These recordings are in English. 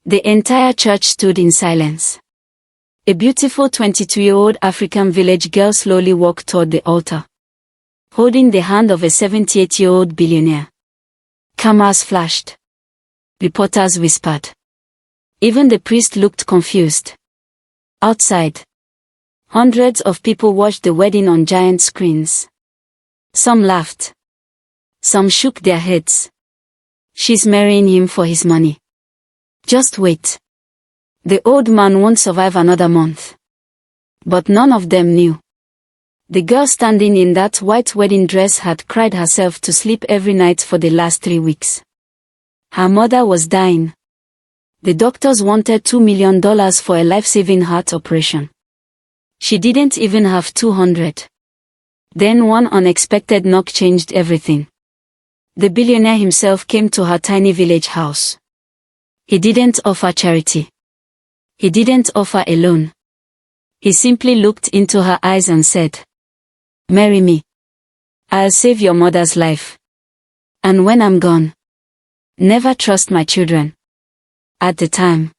The entire church stood in silence. A beautiful 22-year-old African village girl slowly walked toward the altar, holding the hand of a 78-year-old billionaire. Cameras flashed. Reporters whispered. Even the priest looked confused. Outside, hundreds of people watched the wedding on giant screens. Some laughed. Some shook their heads. She's marrying him for his money. Just wait. The old man won't survive another month. But none of them knew. The girl standing in that white wedding dress had cried herself to sleep every night for the last 3 weeks. Her mother was dying. The doctors wanted $2 million for a life-saving heart operation. She didn't even have 200. Then one unexpected knock changed everything. The billionaire himself came to her tiny village house. He didn't offer charity. He didn't offer a loan. He simply looked into her eyes and said, "Marry me. I'll save your mother's life. And when I'm gone, never trust my children." At the time,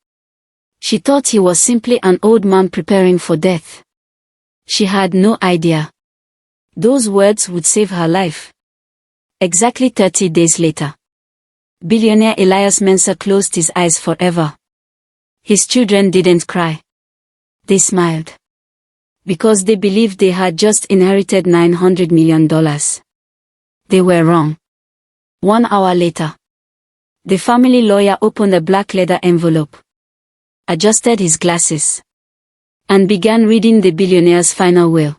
she thought he was simply an old man preparing for death. She had no idea those words would save her life. Exactly 30 days later, billionaire Elias Mensah closed his eyes forever. His children didn't cry. They smiled. Because they believed they had just inherited $900 million. They were wrong. 1 hour later, the family lawyer opened a black leather envelope, adjusted his glasses, and began reading the billionaire's final will.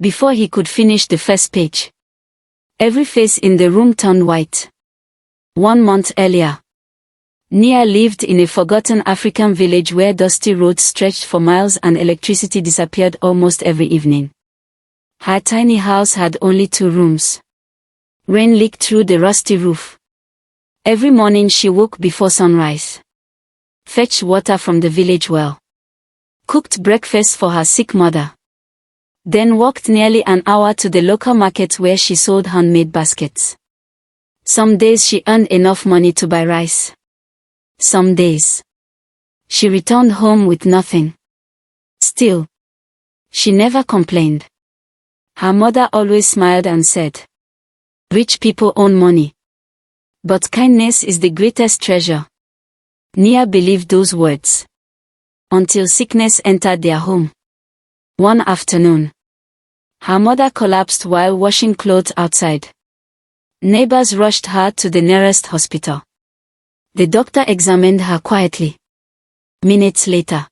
Before he could finish the first page, every face in the room turned white. 1 month earlier, Nia lived in a forgotten African village where dusty roads stretched for miles and electricity disappeared almost every evening. Her tiny house had only 2 rooms. Rain leaked through the rusty roof. Every morning she woke before sunrise, fetched water from the village well, cooked breakfast for her sick mother, then walked nearly an hour to the local market where she sold handmade baskets. Some days she earned enough money to buy rice. Some days, she returned home with nothing. Still, she never complained. Her mother always smiled and said, "Rich people own money. But kindness is the greatest treasure." Nia believed those words. Until sickness entered their home. One afternoon, her mother collapsed while washing clothes outside. Neighbors rushed her to the nearest hospital. The doctor examined her quietly. Minutes later,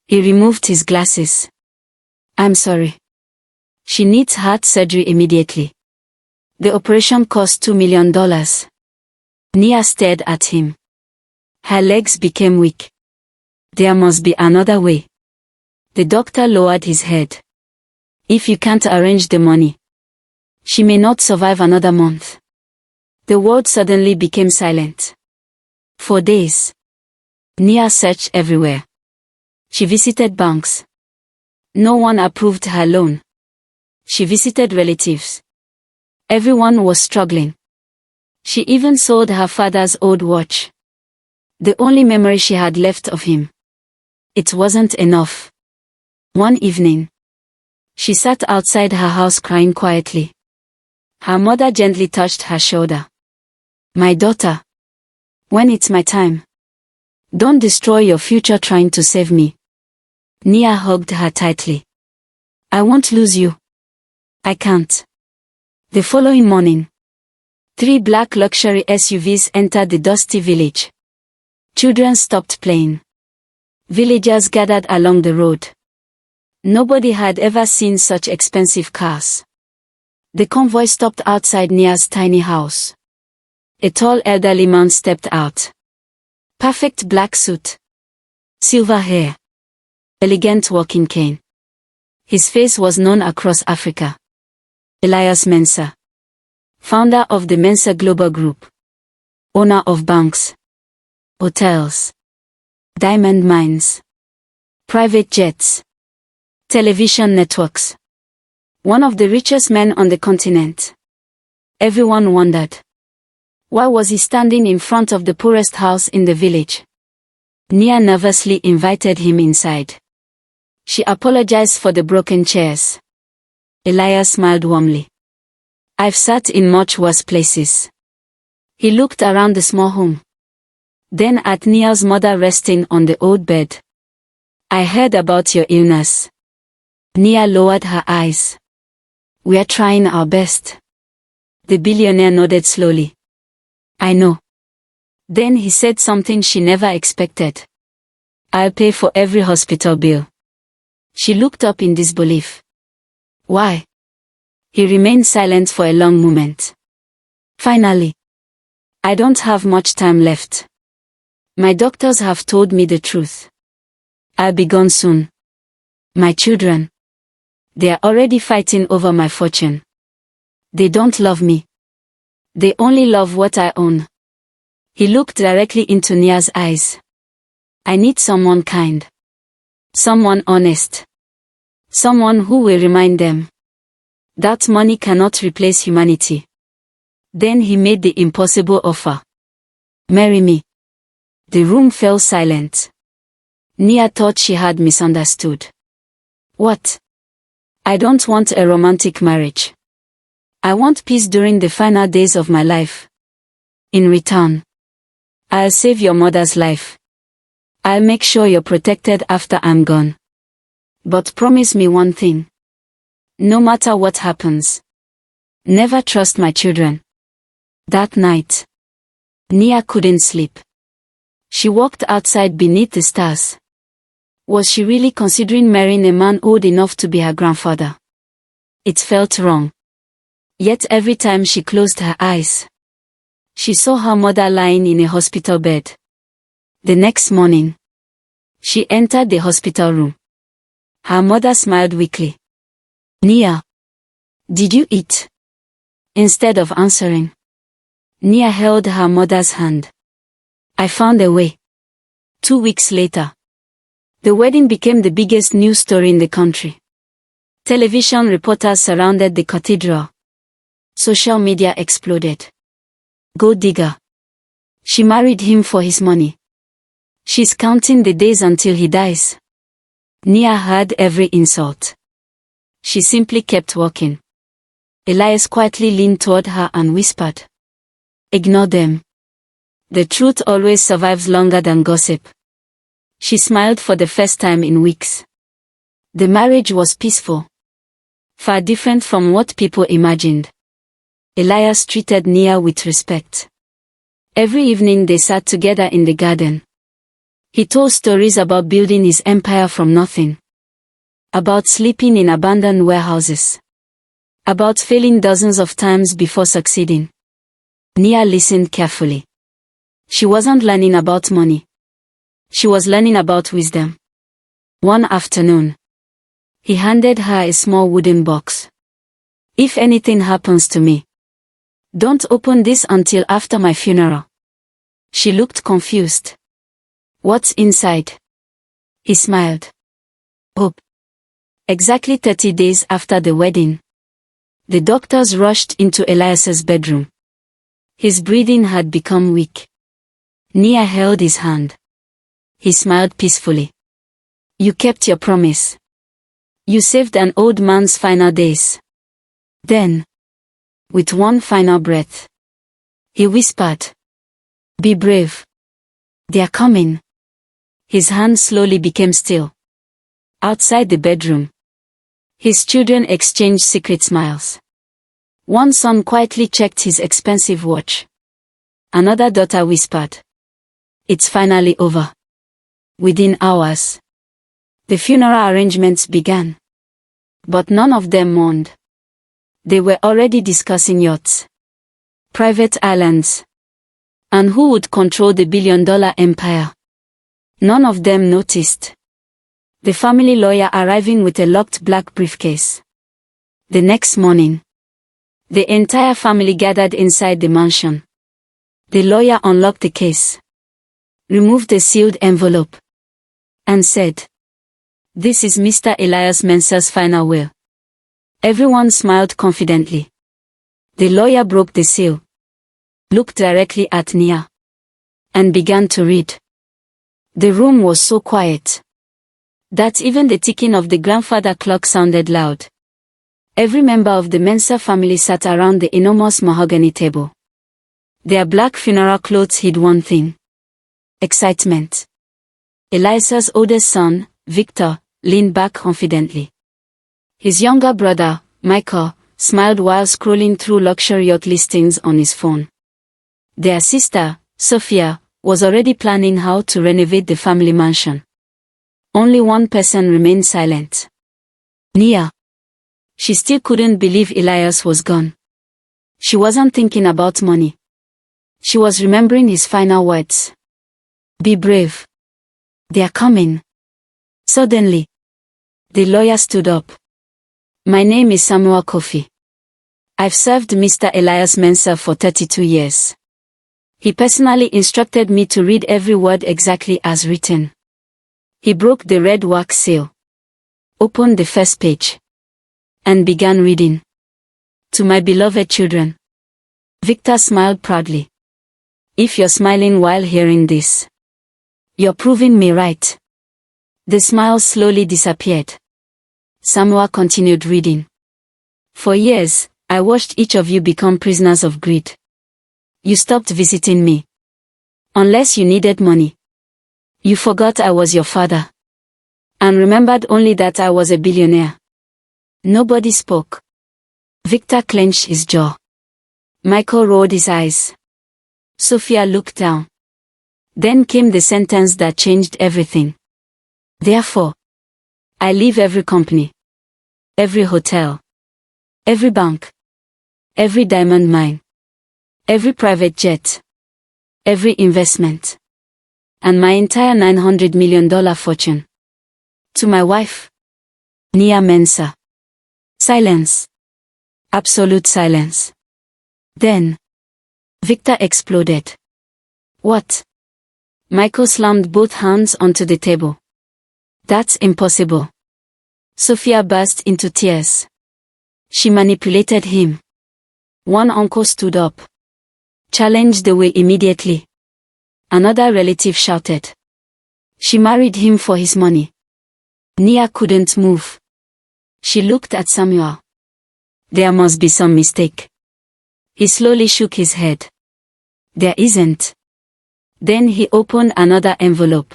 he removed his glasses. "I'm sorry. She needs heart surgery immediately. The operation cost $2 million. Nia stared at him. Her legs became weak. There must be another way. The doctor lowered his head. "If you can't arrange the money, she may not survive another month." The world suddenly became silent. For days, Nia searched everywhere. She visited banks. No one approved her loan. She visited relatives. Everyone was struggling. She even sold her father's old watch. The only memory she had left of him. It wasn't enough. One evening, she sat outside her house crying quietly. Her mother gently touched her shoulder. "My daughter, when it's my time, don't destroy your future trying to save me." Nia hugged her tightly. "I won't lose you. I can't." The following morning, 3 black luxury SUVs entered the dusty village. Children stopped playing. Villagers gathered along the road. Nobody had ever seen such expensive cars. The convoy stopped outside Nia's tiny house. A tall elderly man stepped out. Perfect black suit. Silver hair. Elegant walking cane. His face was known across Africa. Elias Mensah, founder of the Mensah Global Group. Owner of banks, hotels, diamond mines, private jets, television networks. One of the richest men on the continent. Everyone wondered, why was he standing in front of the poorest house in the village? Nia nervously invited him inside. She apologized for the broken chairs. Elias smiled warmly. I've sat in much worse places. He looked around the small home. Then at Nia's mother resting on the old bed. I heard about your illness. Nia lowered her eyes. We are trying our best. The billionaire nodded slowly. I know. Then he said something she never expected. I'll pay for every hospital bill. She looked up in disbelief. Why? He remained silent for a long moment. Finally. I don't have much time left. My doctors have told me the truth. I'll be gone soon. My children. They are already fighting over my fortune. They don't love me. They only love what I own. He looked directly into Nia's eyes. I need someone kind. Someone honest. Someone who will remind them that money cannot replace humanity. Then he made the impossible offer. Marry me. The room fell silent. Nia thought she had misunderstood. What? I don't want a romantic marriage. I want peace during the final days of my life. In return, I'll save your mother's life. I'll make sure you're protected after I'm gone. But promise me one thing. No matter what happens, never trust my children. That night, Nia couldn't sleep. She walked outside beneath the stars. Was she really considering marrying a man old enough to be her grandfather? It felt wrong. Yet every time she closed her eyes, she saw her mother lying in a hospital bed. The next morning, she entered the hospital room. Her mother smiled weakly. Nia, did you eat? Instead of answering, Nia held her mother's hand. I found a way. 2 weeks later, the wedding became the biggest news story in the country. Television reporters surrounded the cathedral. Social media exploded. Gold digger. She married him for his money. She's counting the days until he dies. Nia heard every insult. She simply kept walking. Elias quietly leaned toward her and whispered, ignore them. The truth always survives longer than gossip. She smiled for the first time in weeks. The marriage was peaceful. Far different from what people imagined. Elias treated Nia with respect. Every evening they sat together in the garden. He told stories about building his empire from nothing. About sleeping in abandoned warehouses. About failing dozens of times before succeeding. Nia listened carefully. She wasn't learning about money. She was learning about wisdom. One afternoon, he handed her a small wooden box. If anything happens to me, don't open this until after my funeral. She looked confused. What's inside? He smiled. Hope. Exactly 30 days after the wedding, the doctors rushed into Elias's bedroom. His breathing had become weak. Nia held his hand. He smiled peacefully. You kept your promise. You saved an old man's final days. Then, with one final breath, he whispered, be brave. They are coming. His hand slowly became still. Outside the bedroom, his children exchanged secret smiles. One son quietly checked his expensive watch. Another daughter whispered, it's finally over. Within hours, the funeral arrangements began. But none of them mourned. They were already discussing yachts, private islands, and who would control the billion-dollar empire. None of them noticed the family lawyer arriving with a locked black briefcase. The next morning, the entire family gathered inside the mansion. The lawyer unlocked the case, removed the sealed envelope, and said, this is Mr. Elias Mensah's final will. Everyone smiled confidently. The lawyer broke the seal, looked directly at Nia, and began to read. The room was so quiet that even the ticking of the grandfather clock sounded loud. Every member of the Mensah family sat around the enormous mahogany table. Their black funeral clothes hid one thing: excitement. Elias's oldest son, Victor, leaned back confidently. His younger brother, Michael, smiled while scrolling through luxury yacht listings on his phone. Their sister, Sophia, was already planning how to renovate the family mansion. Only one person remained silent: Nia. She still couldn't believe Elias was gone. She wasn't thinking about money. She was remembering his final words. Be brave. They are coming. Suddenly, the lawyer stood up. My name is Samuel Kofi. I've served Mr. Elias Mensah for 32 years. He personally instructed me to read every word exactly as written. He broke the red wax seal, opened the first page, and began reading. To my beloved children. Victor smiled proudly. If you're smiling while hearing this, you're proving me right. The smile slowly disappeared. Samuel continued reading. For years, I watched each of you become prisoners of greed. You stopped visiting me. Unless you needed money. You forgot I was your father. And remembered only that I was a billionaire. Nobody spoke. Victor clenched his jaw. Michael rolled his eyes. Sophia looked down. Then came the sentence that changed everything. Therefore, I leave every company, every hotel, every bank, every diamond mine, every private jet, every investment, and my entire $900 million fortune. To my wife, Nia Mensah. Silence. Absolute silence. Then, Victor exploded. What? Michael slammed both hands onto the table. That's impossible. Sophia burst into tears. She manipulated him. One uncle stood up, challenged the will immediately. Another relative shouted. She married him for his money. Nia couldn't move. She looked at Samuel. There must be some mistake. He slowly shook his head. There isn't. Then he opened another envelope.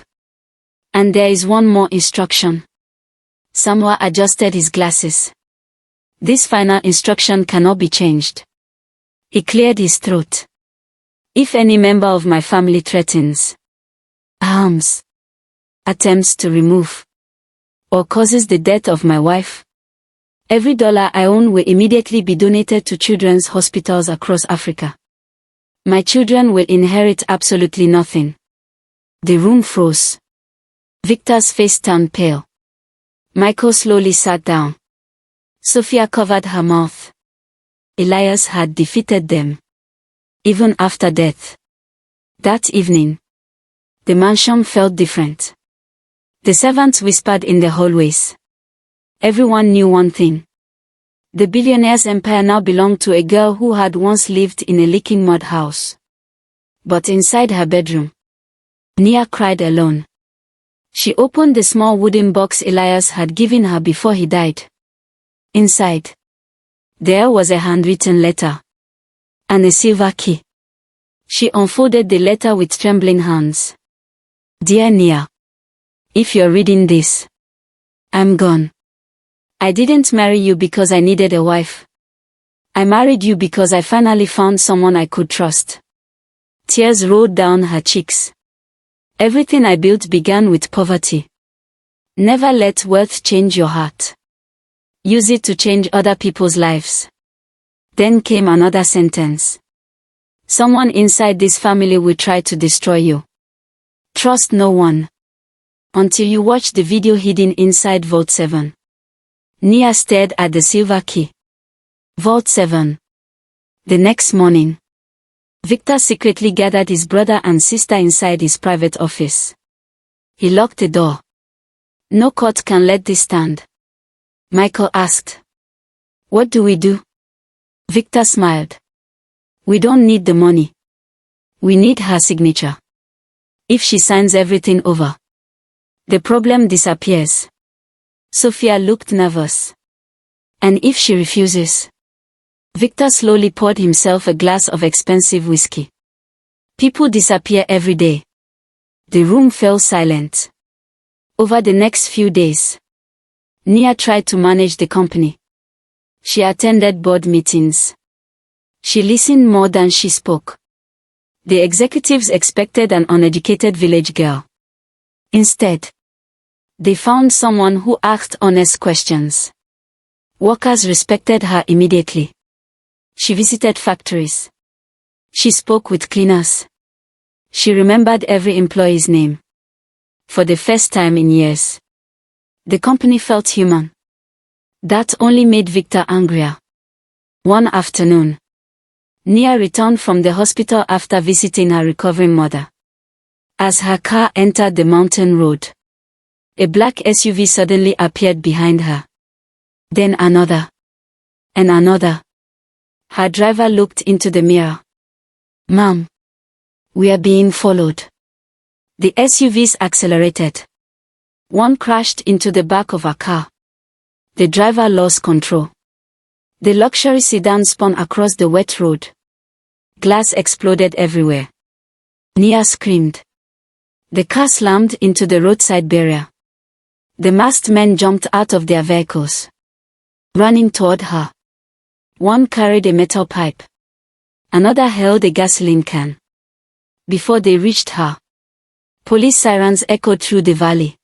And there is one more instruction. Samuel adjusted his glasses. This final instruction cannot be changed. He cleared his throat. If any member of my family threatens, harms, attempts to remove, or causes the death of my wife, every dollar I own will immediately be donated to children's hospitals across Africa. My children will inherit absolutely nothing. The room froze. Victor's face turned pale. Michael slowly sat down. Sophia covered her mouth. Elias had defeated them. Even after death. That evening, the mansion felt different. The servants whispered in the hallways. Everyone knew one thing. The billionaire's empire now belonged to a girl who had once lived in a leaking mud house. But inside her bedroom, Nia cried alone. She opened the small wooden box Elias had given her before he died. Inside, there was a handwritten letter. And a silver key. She unfolded the letter with trembling hands. Dear Nia, if you're reading this, I'm gone. I didn't marry you because I needed a wife. I married you because I finally found someone I could trust. Tears rolled down her cheeks. Everything I built began with poverty. Never let wealth change your heart. Use it to change other people's lives. Then came another sentence. Someone inside this family will try to destroy you. Trust no one. Until you watch the video hidden inside Vault 7. Nia stared at the silver key. Vault 7. The next morning, Victor secretly gathered his brother and sister inside his private office. He locked the door. No court can let this stand. Michael asked. What do we do? Victor smiled. We don't need the money. We need her signature. If she signs everything over, the problem disappears. Sophia looked nervous. And if she refuses? Victor slowly poured himself a glass of expensive whiskey. People disappear every day. The room fell silent. Over the next few days, Nia tried to manage the company. She attended board meetings. She listened more than she spoke. The executives expected an uneducated village girl. Instead, they found someone who asked honest questions. Workers respected her immediately. She visited factories. She spoke with cleaners. She remembered every employee's name. For the first time in years, the company felt human. That only made Victor angrier. One afternoon, Nia returned from the hospital after visiting her recovering mother. As her car entered the mountain road, a black SUV suddenly appeared behind her. Then another. And another. Her driver looked into the mirror. "Ma'am, we are being followed." The SUVs accelerated. One crashed into the back of her car. The driver lost control. The luxury sedan spun across the wet road. Glass exploded everywhere. Nia screamed. The car slammed into the roadside barrier. The masked men jumped out of their vehicles, running toward her. One carried a metal pipe. Another held a gasoline can. Before they reached her, police sirens echoed through the valley.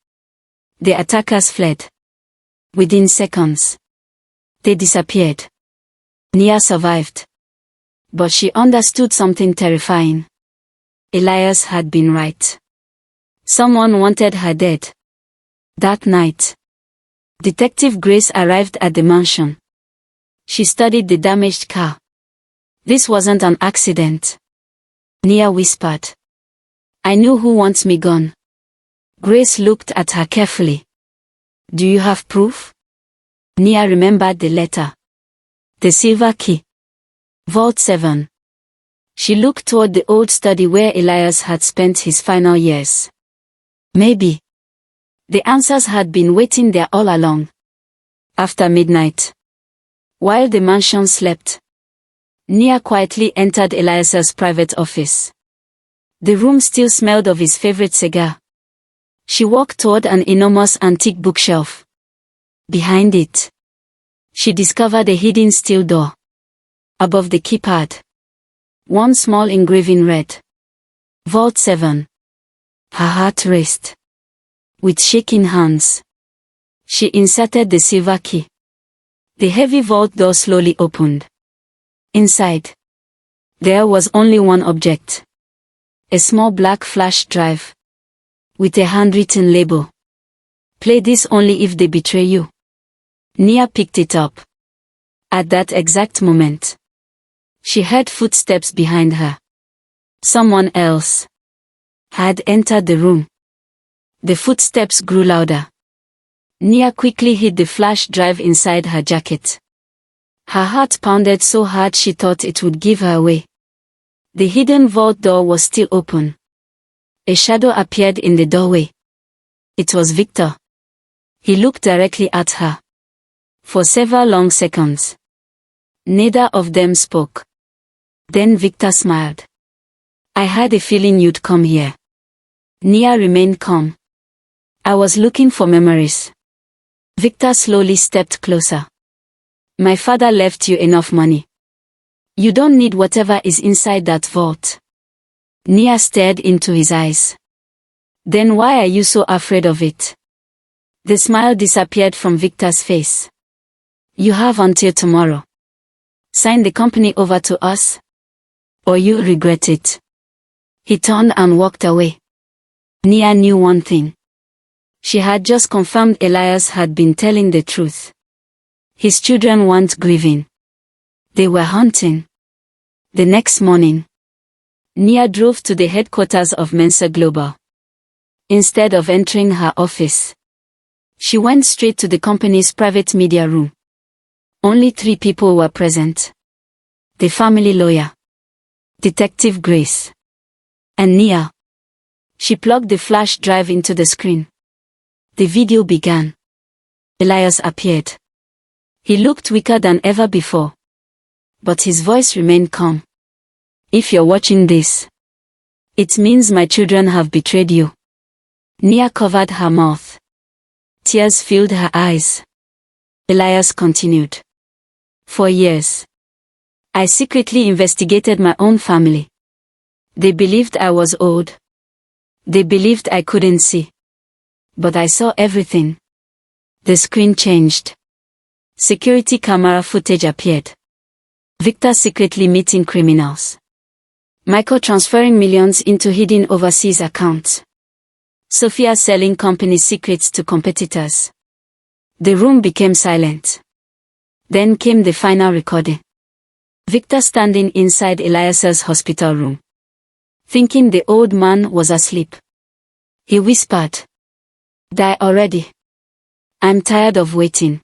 The attackers fled. Within seconds, they disappeared. Nia survived. But she understood something terrifying. Elias had been right. Someone wanted her dead. That night, Detective Grace arrived at the mansion. She studied the damaged car. "This wasn't an accident," Nia whispered. "I know who wants me gone." Grace looked at her carefully. "Do you have proof?" Nia remembered the letter. The silver key. Vault 7. She looked toward the old study where Elias had spent his final years. Maybe the answers had been waiting there all along. After midnight, while the mansion slept, Nia quietly entered Elias's private office. The room still smelled of his favorite cigar. She walked toward an enormous antique bookshelf. Behind it, she discovered a hidden steel door. Above the keypad, one small engraving read, "Vault 7. Her heart raced. With shaking hands, she inserted the silver key. The heavy vault door slowly opened. Inside, there was only one object. A small black flash drive, with a handwritten label. "Play this only if they betray you." Nia picked it up. At that exact moment, she heard footsteps behind her. Someone else had entered the room. The footsteps grew louder. Nia quickly hid the flash drive inside her jacket. Her heart pounded so hard she thought it would give her away. The hidden vault door was still open. A shadow appeared in the doorway. It was Victor. He looked directly at her. For several long seconds, neither of them spoke. Then Victor smiled. "I had a feeling you'd come here." Nia remained calm. "I was looking for memories." Victor slowly stepped closer. "My father left you enough money. You don't need whatever is inside that vault." Nia stared into his eyes. "Then why are you so afraid of it?" The smile disappeared from Victor's face. "You have until tomorrow. Sign the company over to us, or you'll regret it." He turned and walked away. Nia knew one thing. She had just confirmed Elias had been telling the truth. His children weren't grieving. They were hunting. The next morning, Nia drove to the headquarters of Mensa Global. Instead of entering her office, she went straight to the company's private media room. Only 3 people were present. The family lawyer, Detective Grace, and Nia. She plugged the flash drive into the screen. The video began. Elias appeared. He looked weaker than ever before. But his voice remained calm. If you're watching this, it means my children have betrayed you. Nia covered her mouth. Tears filled her eyes. Elias continued. For years, I secretly investigated my own family. They believed I was old. They believed I couldn't see. But I saw everything. The screen changed. Security camera footage appeared. Victor secretly meeting criminals. Michael transferring millions into hidden overseas accounts. Sophia selling company secrets to competitors. The room became silent. Then came the final recording. Victor standing inside Elias's hospital room, thinking the old man was asleep. He whispered, "Die already. I'm tired of waiting."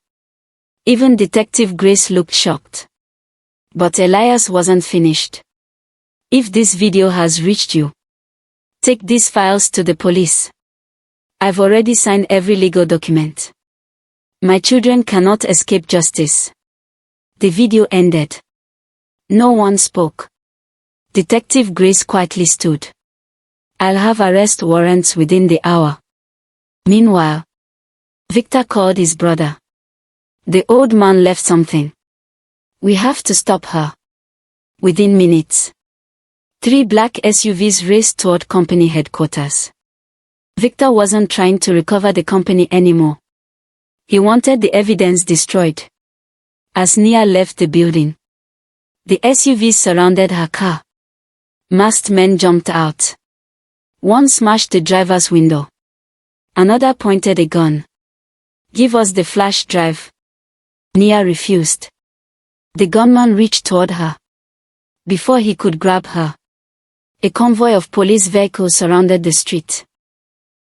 Even Detective Grace looked shocked. But Elias wasn't finished. If this video has reached you, take these files to the police. I've already signed every legal document. My children cannot escape justice. The video ended. No one spoke. Detective Grace quietly stood. I'll have arrest warrants within the hour. Meanwhile, Victor called his brother. The old man left something. We have to stop her. Within minutes, 3 black SUVs raced toward company headquarters. Victor wasn't trying to recover the company anymore. He wanted the evidence destroyed. As Nia left the building, the SUVs surrounded her car. Masked men jumped out. One smashed the driver's window. Another pointed a gun. Give us the flash drive. Nia refused. The gunman reached toward her. Before he could grab her, a convoy of police vehicles surrounded the street.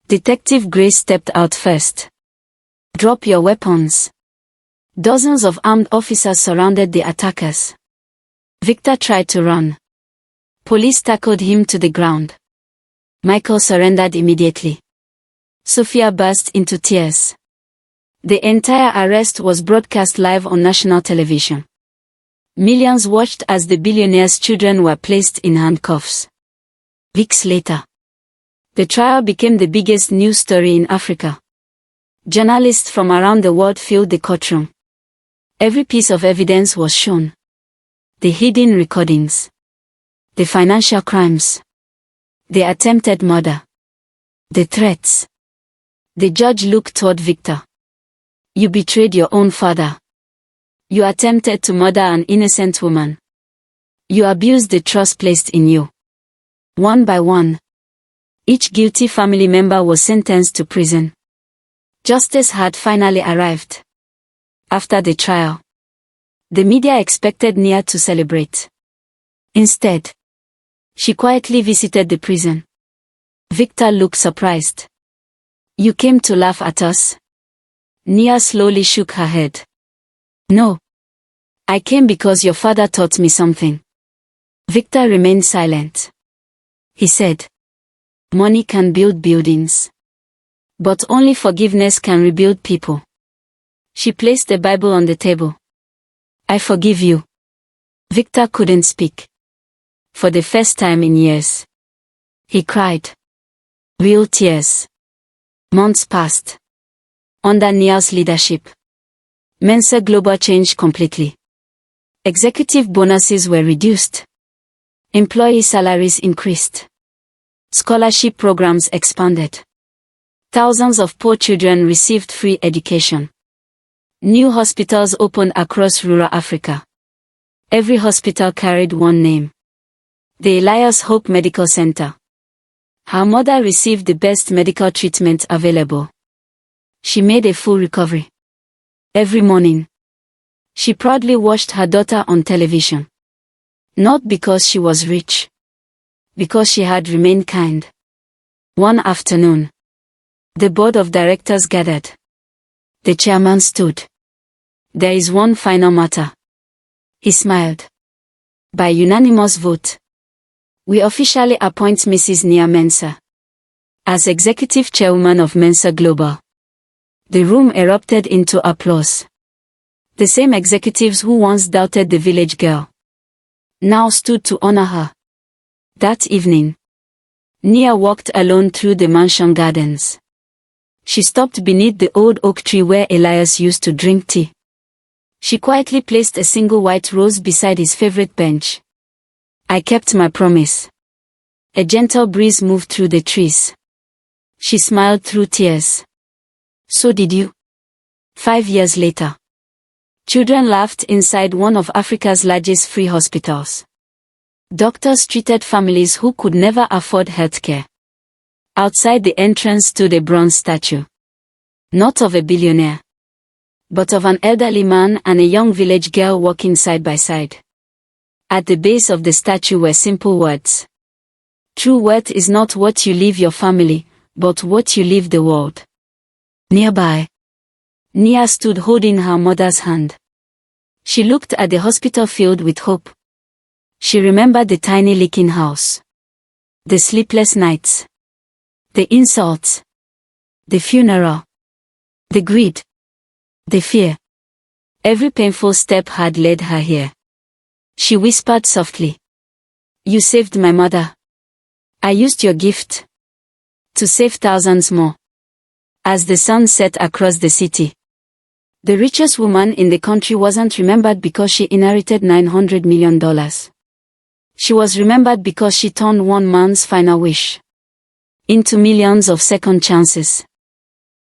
Detective Grace stepped out first. Drop your weapons. Dozens of armed officers surrounded the attackers. Victor tried to run. Police tackled him to the ground. Michael surrendered immediately. Sophia burst into tears. The entire arrest was broadcast live on national television. Millions watched as the billionaire's children were placed in handcuffs. Weeks later, the trial became the biggest news story in Africa. Journalists from around the world filled the courtroom. Every piece of evidence was shown. The hidden recordings. The financial crimes. The attempted murder. The threats. The judge looked toward Victor. You betrayed your own father. You attempted to murder an innocent woman. You abused the trust placed in you. One by one, each guilty family member was sentenced to prison. Justice had finally arrived. After the trial, the media expected Nia to celebrate. Instead, she quietly visited the prison. Victor looked surprised. You came to laugh at us? Nia slowly shook her head. No. I came because your father taught me something. Victor remained silent. He said, money can build buildings, but only forgiveness can rebuild people. She placed the Bible on the table. I forgive you. Victor couldn't speak. For the first time in years, he cried. Real tears. Months passed. Under Nia's leadership, Mensa Global changed completely. Executive bonuses were reduced. Employee salaries increased. Scholarship programs expanded. Thousands of poor children received free education. New hospitals opened across rural Africa. Every hospital carried one name. The Elias Hope Medical Center. Her mother received the best medical treatment available. She made a full recovery. Every morning, she proudly watched her daughter on television. Not because she was rich, because she had remained kind. One afternoon, the board of directors gathered. The chairman stood. There is one final matter. He smiled. By unanimous vote, we officially appoint Mrs. Nia Mensa as executive chairwoman of Mensa Global. The room erupted into applause. The same executives who once doubted the village girl now stood to honor her. That evening, Nia walked alone through the mansion gardens. She stopped beneath the old oak tree where Elias used to drink tea. She quietly placed a single white rose beside his favorite bench. I kept my promise. A gentle breeze moved through the trees. She smiled through tears. So did you. 5 years later, children laughed inside one of Africa's largest free hospitals. Doctors treated families who could never afford healthcare. Outside the entrance stood a bronze statue. Not of a billionaire, but of an elderly man and a young village girl walking side by side. At the base of the statue were simple words. True wealth is not what you leave your family, but what you leave the world. Nearby, Nia stood holding her mother's hand. She looked at the hospital filled with hope. She remembered the tiny leaking house, the sleepless nights, the insults, the funeral, the greed, the fear. Every painful step had led her here. She whispered softly, "You saved my mother. I used your gift to save thousands more." As the sun set across the city, the richest woman in the country wasn't remembered because she inherited $900 million. She was remembered because she turned one man's final wish into millions of second chances.